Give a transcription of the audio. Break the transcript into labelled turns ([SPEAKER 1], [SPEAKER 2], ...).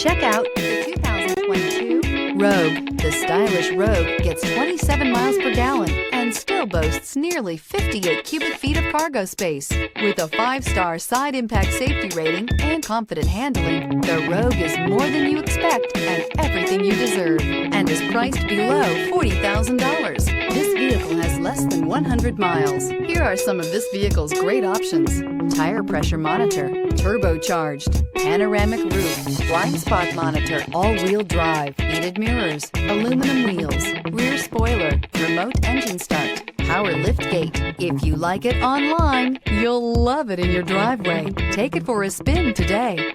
[SPEAKER 1] Check out the 2022 Rogue. The stylish Rogue gets 27 miles per gallon and still boasts nearly 58 cubic feet of cargo space. With a 5-star side impact safety rating and confident handling, the Rogue is more than you expect and everything you deserve, and is priced below $40,000. This vehicle has less than 100 miles. Here are some of this vehicle's great options: tire pressure monitor, turbocharged, panoramic roof, blind spot monitor, all-wheel drive, heated mirrors, aluminum wheels, rear spoiler, remote engine start, power lift gate. If you like it online, you'll love it in your driveway. Take it for a spin today.